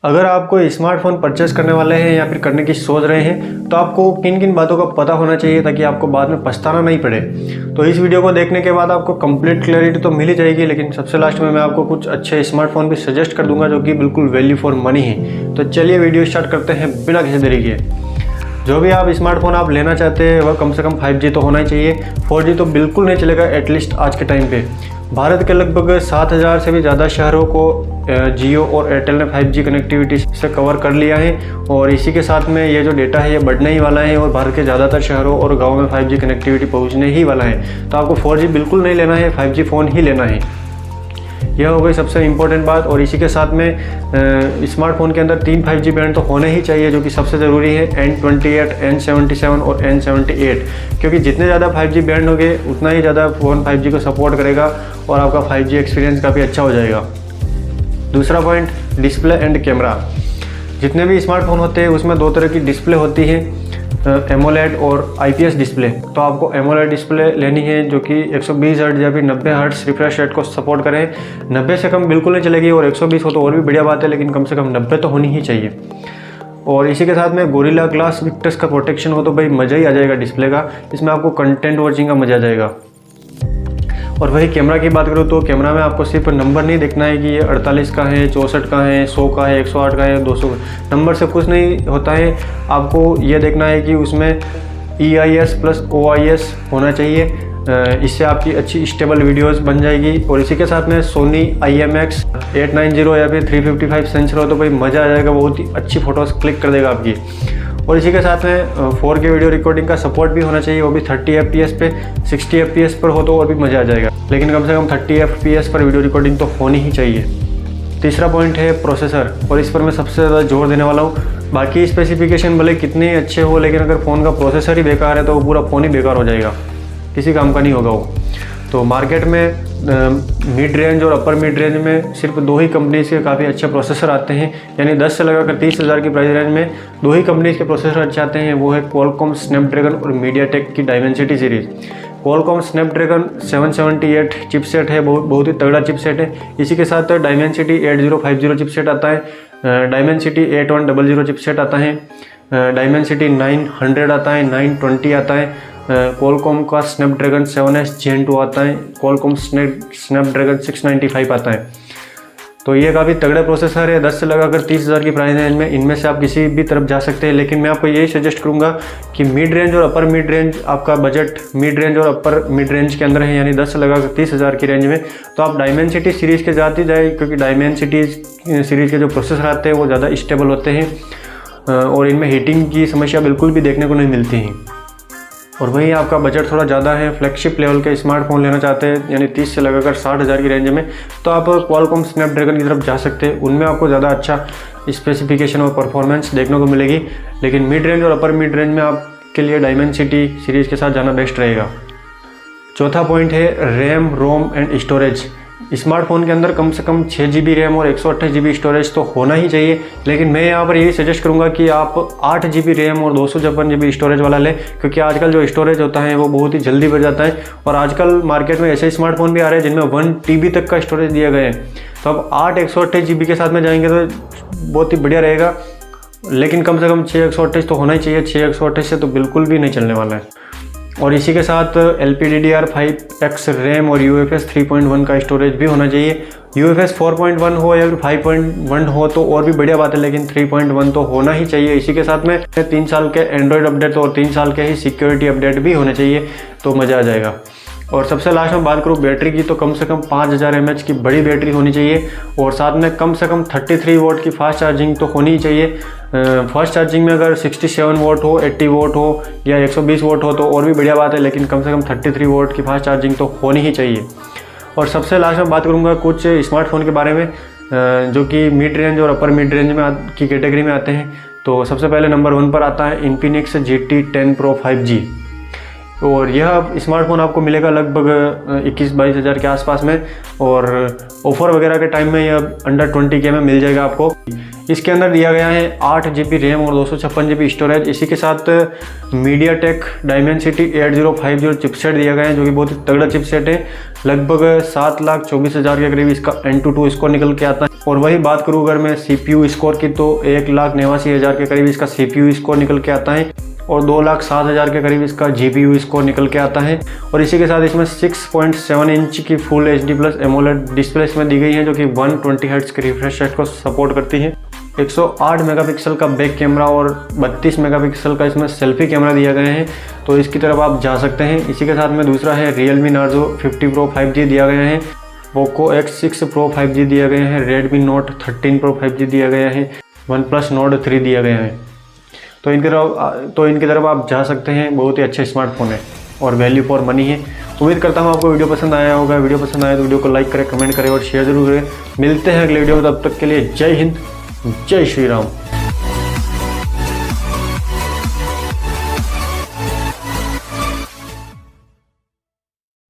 अगर आप कोई स्मार्टफोन परचेस करने वाले हैं या फिर करने की सोच रहे हैं तो आपको किन किन बातों का पता होना चाहिए ताकि आपको बाद में पछताना नहीं पड़े। तो इस वीडियो को देखने के बाद आपको कंप्लीट क्लैरिटी तो मिल ही जाएगी, लेकिन सबसे लास्ट में मैं आपको कुछ अच्छे स्मार्टफोन भी सजेस्ट कर दूंगा जो कि बिल्कुल वैल्यू फॉर मनी है। तो चलिए वीडियो स्टार्ट करते हैं बिना किसी देरी के। जो भी आप स्मार्टफोन आप लेना चाहते हैं वह कम से कम 5G तो होना ही चाहिए। 4G तो बिल्कुल नहीं चलेगा, एटलीस्ट आज के टाइम पे। भारत के लगभग 7000 से भी ज़्यादा शहरों को जियो और एयरटेल ने 5G कनेक्टिविटी से कवर कर लिया है और इसी के साथ में ये जो डेटा है ये बढ़ने ही वाला है और भारत के ज़्यादातर शहरों और गाँव में 5G कनेक्टिविटी पहुँचने ही वाला है। तो आपको 4G बिल्कुल नहीं लेना है, 5G फ़ोन ही लेना है। यह हो गई सबसे इम्पोर्टेंट बात। और इसी के साथ में स्मार्टफोन के अंदर 3 5G बैंड तो होने ही चाहिए, जो कि सबसे ज़रूरी है N28, N77 और N78, क्योंकि जितने ज़्यादा 5G बैंड होंगे उतना ही ज़्यादा फ़ोन 5G को सपोर्ट करेगा और आपका 5G एक्सपीरियंस काफ़ी अच्छा हो जाएगा। दूसरा पॉइंट, डिस्प्ले एंड कैमरा। जितने भी स्मार्टफोन होते हैं उसमें 2 तरह की डिस्प्ले होती है, एमोलेड और IPS डिस्प्ले। तो आपको एमोलेड डिस्प्ले लेनी है जो कि 120 हर्ट्ज या फिर 90 हर्ट्ज रिफ्रेश रेट को सपोर्ट करें। 90 से कम बिल्कुल नहीं चलेगी और 120 हो तो और भी बढ़िया बात है, लेकिन कम से कम 90 तो होनी ही चाहिए। और इसी के साथ में गोरिल्ला ग्लास विक्टर्स का प्रोटेक्शन हो तो भाई मज़ा ही आ जाएगा डिस्प्ले का। इसमें आपको कंटेंट वॉचिंग का मज़ा आ जाएगा। और वही कैमरा की बात करूँ तो कैमरा में आपको सिर्फ नंबर नहीं देखना है कि ये 48 का है, 64 का है, 100 का है, 108 का है, 200 का। नंबर से कुछ नहीं होता है, आपको ये देखना है कि उसमें EIS प्लस OIS होना चाहिए। इससे आपकी अच्छी स्टेबल वीडियोस बन जाएगी। और इसी के साथ में सोनी IMX 890 या फिर 355 सेंसर हो तो भाई मज़ा आ जाएगा, बहुत ही अच्छी फ़ोटोज़ क्लिक कर देगा आपकी। और इसी के साथ में 4K वीडियो रिकॉर्डिंग का सपोर्ट भी होना चाहिए, वो भी 30 FPS पे। 60 FPS पर हो तो और भी मज़ा आ जाएगा, लेकिन कम से कम 30 FPS पर वीडियो रिकॉर्डिंग तो होनी ही चाहिए। तीसरा पॉइंट है प्रोसेसर, और इस पर मैं सबसे ज़्यादा जोर देने वाला हूँ। बाकी स्पेसिफिकेशन भले कितने अच्छे हो, लेकिन अगर फ़ोन का प्रोसेसर ही बेकार है तो वो पूरा फ़ोन ही बेकार हो जाएगा, किसी काम का नहीं होगा वो। तो मार्केट में मिड रेंज और अपर मिड रेंज में सिर्फ 2 ही कंपनीज़ के काफ़ी अच्छे प्रोसेसर आते हैं, यानी 10 से लगाकर 30,000 की प्राइस रेंज में 2 ही कंपनीज़ के प्रोसेसर अच्छे आते हैं। वो है क्वालकॉम स्नैपड्रैगन और मीडियाटेक की Dimensity series. Qualcomm Snapdragon 778 chipset है, बहुत ही तगड़ा चिपसेट है। इसी के साथ डायमेंसिटी 8050 चिपसेट आता है, डायमेंसिटी 8100 चिपसेट आता है, डायमेंसिटी 900 आता है, 920 आता है। क्वालकॉम का स्नैपड्रैगन 7S Gen 2 आता है, क्वालकॉम स्नैपड्रैगन 695 आता है। तो ये काफ़ी तगड़े प्रोसेसर है। 10 से लगाकर 30,000 की प्राइस रेंज में इनमें से आप किसी भी तरफ जा सकते हैं, लेकिन मैं आपको यही सजेस्ट करूंगा कि मिड रेंज और अपर मिड रेंज, आपका बजट मिड रेंज और अपर मिड रेंज के अंदर है, यानी 10 से लगाकर 30,000 की रेंज में, तो आप डायमेंसिटी सीरीज़ के जाते जाए, क्योंकि डायमेंसिटी सीरीज़ के जो प्रोसेसर आते हैं वो ज़्यादा स्टेबल होते हैं और इनमें हीटिंग की समस्या बिल्कुल भी देखने को नहीं मिलती है। और वहीं आपका बजट थोड़ा ज़्यादा है, फ्लैगशिप लेवल के स्मार्टफोन लेना चाहते हैं, यानी 30 से लगाकर 60,000 की रेंज में, तो आप क्वालकॉम स्नैपड्रैगन की तरफ जा सकते हैं। उनमें आपको ज़्यादा अच्छा स्पेसिफिकेशन और परफॉर्मेंस देखने को मिलेगी, लेकिन मिड रेंज और अपर मिड रेंज में आपके लिए डायमेंसिटी सीरीज़ के साथ जाना बेस्ट रहेगा। चौथा पॉइंट है RAM, ROM and storage. Smartphone के अंदर कम से कम 6 GB रैम और 128 GB स्टोरेज तो होना ही चाहिए, लेकिन मैं यहाँ पर यही सजेस्ट करूँगा कि आप 8 GB रैम और 256 GB स्टोरेज वाला लें, क्योंकि आजकल जो स्टोरेज होता है वो बहुत ही जल्दी बढ़ जाता है। और आजकल मार्केट में ऐसे स्मार्टफोन भी आ रहे हैं जिनमें 1 TB तक का स्टोरेज दिया गया है। तो आप 8 128 GB के साथ में जाएंगे तो बहुत ही बढ़िया रहेगा, लेकिन कम से कम 6 128 तो होना ही चाहिए। 6 128 से तो बिल्कुल भी नहीं चलने वाला है। और इसी के साथ LPDDR5X रैम और UFS 3.1 का स्टोरेज भी होना चाहिए। UFS 4.1 हो या फिर 5.1 हो तो और भी बढ़िया बात है, लेकिन 3.1 तो होना ही चाहिए। इसी के साथ में 3 साल के एंड्रॉयड अपडेट और 3 साल के ही सिक्योरिटी अपडेट भी होने चाहिए, तो मज़ा आ जाएगा। और सबसे लास्ट में बात करूँ बैटरी की, तो कम से कम 5000 mAh की बड़ी बैटरी होनी चाहिए और साथ में कम से कम 33 वोट की फास्ट चार्जिंग तो होनी ही चाहिए। फास्ट चार्जिंग में अगर 67 वोट हो, 80 वोट हो या 120 वोट हो तो और भी बढ़िया बात है, लेकिन कम से कम 33 वोट की फास्ट चार्जिंग तो होनी ही चाहिए। और सबसे लास्ट में बात करूँगा कुछ स्मार्टफोन के बारे में जो कि मिड रेंज और अपर मिड रेंज में की कैटेगरी में आते हैं। तो सबसे पहले नंबर 1 पर आता है Infinix GT10 Pro 5G। और यह स्मार्टफोन आपको मिलेगा लगभग 21-22 हज़ार के आसपास में, और ऑफ़र वगैरह के टाइम में यह अंडर 20K में मिल जाएगा आपको। इसके अंदर दिया गया है 8 GB रैम और 256 GB स्टोरेज। इसी के साथ मीडियाटेक डायमेंसिटी 8050 चिपसेट दिया गया है, जो कि बहुत ही तगड़ा चिपसेट है। लगभग 7,24,000 के करीब इसका N22 स्कोर निकल के आता है। और वही बात करूँ अगर मैं CPU स्कोर की, तो 1,89,000 के करीब इसका CPU स्कोर निकल के आता है, और 2,07,000 के करीब इसका GPU स्कोर निकल के आता है। और इसी के साथ इसमें 6.7 इंच की फुल HD+ एमोलेड डिस्प्ले इसमें दी गई है, जो कि 120 हर्ट्ज के रिफ्रेश रेट को सपोर्ट करती है। 108 मेगापिक्सल का बैक कैमरा और 32 मेगापिक्सल का इसमें सेल्फी कैमरा दिया गया है, तो इसकी तरफ आप जा सकते हैं। इसी के साथ में दूसरा है Realme Narzo 50 Pro 5G दिया गया है, Poco X6 Pro 5G दिया गया है, Redmi Note 13 Pro 5G दिया गया है, OnePlus Nord 3 दिया गया है। तो इनकी तरफ आप जा सकते हैं। बहुत ही अच्छे स्मार्टफोन है और वैल्यू फॉर मनी है। उम्मीद करता हूँ आपको वीडियो पसंद आया होगा। वीडियो पसंद आया तो वीडियो को लाइक करें, कमेंट करें और शेयर जरूर करें। मिलते हैं अगले वीडियो में, तब तक के लिए जय हिंद, जय श्री राम।